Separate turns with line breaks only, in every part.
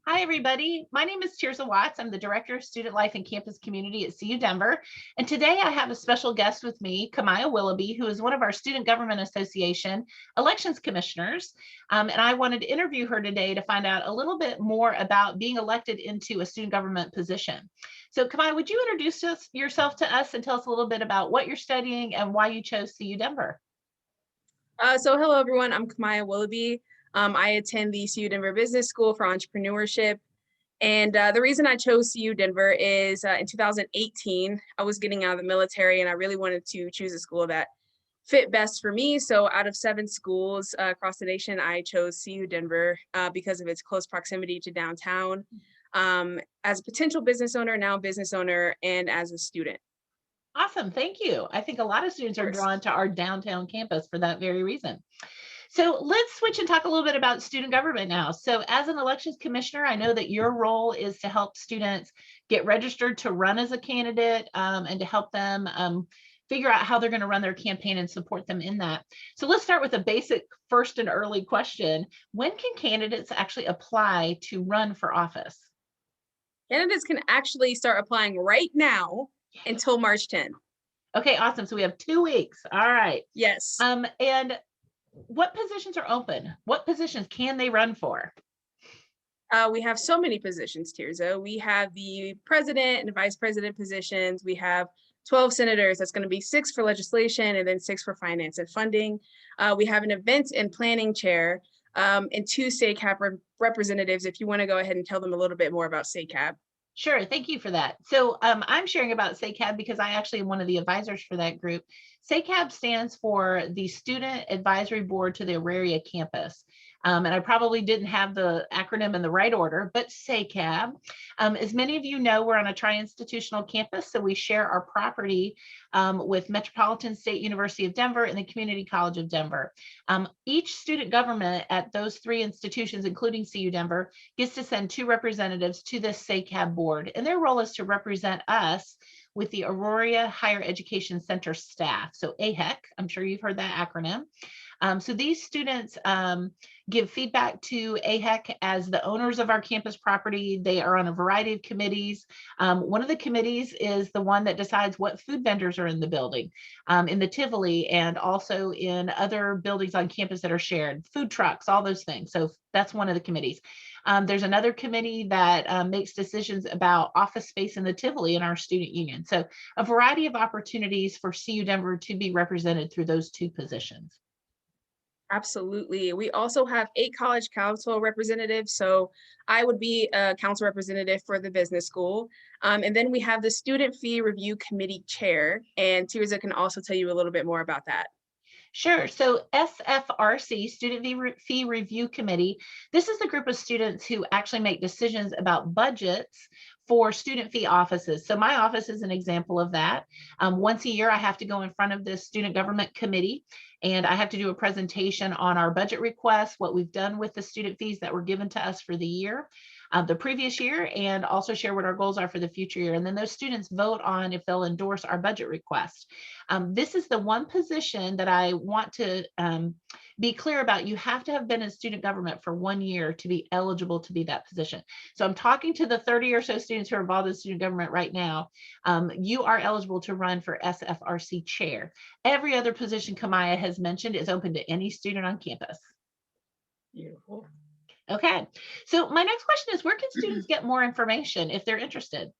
Hi, everybody. My name is Tierza Watts. I'm the Director of Student Life and Campus Community at CU Denver. And today I have a special guest with me, Kamiya Willoughby, who is one of our Student Government Association elections commissioners. And I wanted to interview her today to find out a little bit more about being elected into a student government position. So Kamiya, would you introduce yourself to us and tell us a little bit about what you're studying and why you chose CU Denver?
Hello everyone, I'm Kamiya Willoughby. I attend the CU Denver Business School for Entrepreneurship. And the reason I chose CU Denver is in 2018, I was getting out of the military and I really wanted to choose a school that fit best for me. So out of 7 schools across the nation, I chose CU Denver because of its close proximity to downtown. As a potential business owner, now business owner, and as a student.
Awesome. Thank you. I think a lot of students
Of
are
course.
drawn to our downtown campus for that very reason. So let's switch and talk a little bit about student government now. So as an elections commissioner, I know that your role is to help students get registered to run as a candidate and to help them figure out how they're going to run their campaign and support them in that. So let's start with a basic first and early question. When can candidates actually apply to run for office?
Candidates can actually start applying right now until March 10th.
Okay, awesome. So we have 2 weeks. All right.
Yes.
And what positions are open? What positions can they run for?
We have so many positions, Tirza. We have the president and vice president positions. We have 12 senators. That's going to be 6 for legislation and then 6 for finance and funding. We have an events and planning chair and 2 SACAP representatives. If you want to go ahead and tell them a little bit more about SACAP.
Sure, thank you for that. So I'm sharing about SACAB because I actually am one of the advisors for that group. SACAB stands for the Student Advisory Board to the Auraria Campus. And I probably didn't have the acronym in the right order, but SACAB. As many of you know, we're on a tri-institutional campus, so we share our property with Metropolitan State University of Denver and the Community College of Denver. Each student government at those 3 institutions, including CU Denver, gets to send 2 representatives to this SACAB board, and their role is to represent us with the Auraria Higher Education Center staff. So AHEC, I'm sure you've heard that acronym. So these students give feedback to AHEC as the owners of our campus property. They are on a variety of committees. One of the committees is the one that decides what food vendors are in the building, in the Tivoli, and also in other buildings on campus that are shared, food trucks, all those things. So that's one of the committees. There's another committee that makes decisions about office space in the Tivoli in our student union. So a variety of opportunities for CU Denver to be represented through those 2 positions.
Absolutely. We also have 8 college council representatives. So I would be a council representative for the business school. And then we have the student fee review committee chair. And Tirza can also tell you a little bit more about that.
Sure. So SFRC, Fee Review Committee, this is the group of students who actually make decisions about budgets for student fee offices. So my office is an example of that. Once a year, I have to go in front of this student government committee, and I have to do a presentation on our budget requests, what we've done with the student fees that were given to us for the year, the previous year, and also share what our goals are for the future year. And then those students vote on if they'll endorse our budget request. This is the one position that I want to be clear about. You have to have been in student government for 1 year to be eligible to be that position. So I'm talking to the 30 or so students who are involved in student government right now. You are eligible to run for SFRC chair. Every other position Kamiya has mentioned is open to any student on campus.
Beautiful.
Okay, so my next question is, where can students get more information if they're interested?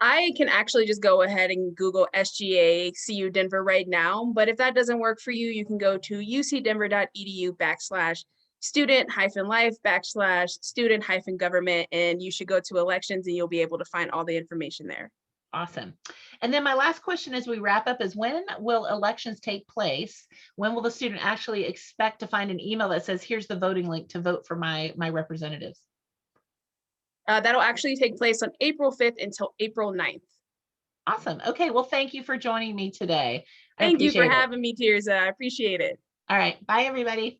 I can actually just go ahead and Google SGA CU Denver right now. But if that doesn't work for you, you can go to ucdenver.edu/student-life/student-government, and you should go to elections and you'll be able to find all the information there.
Awesome. And then my last question as we wrap up is, when will elections take place? When will the student actually expect to find an email that says, here's the voting link to vote for my representatives?
That'll actually take place on April 5th until April 9th.
Awesome. Okay, well, thank you for joining me today. I
Thank you for
appreciate it.
having me, Tirza. I appreciate it.
All right, bye everybody.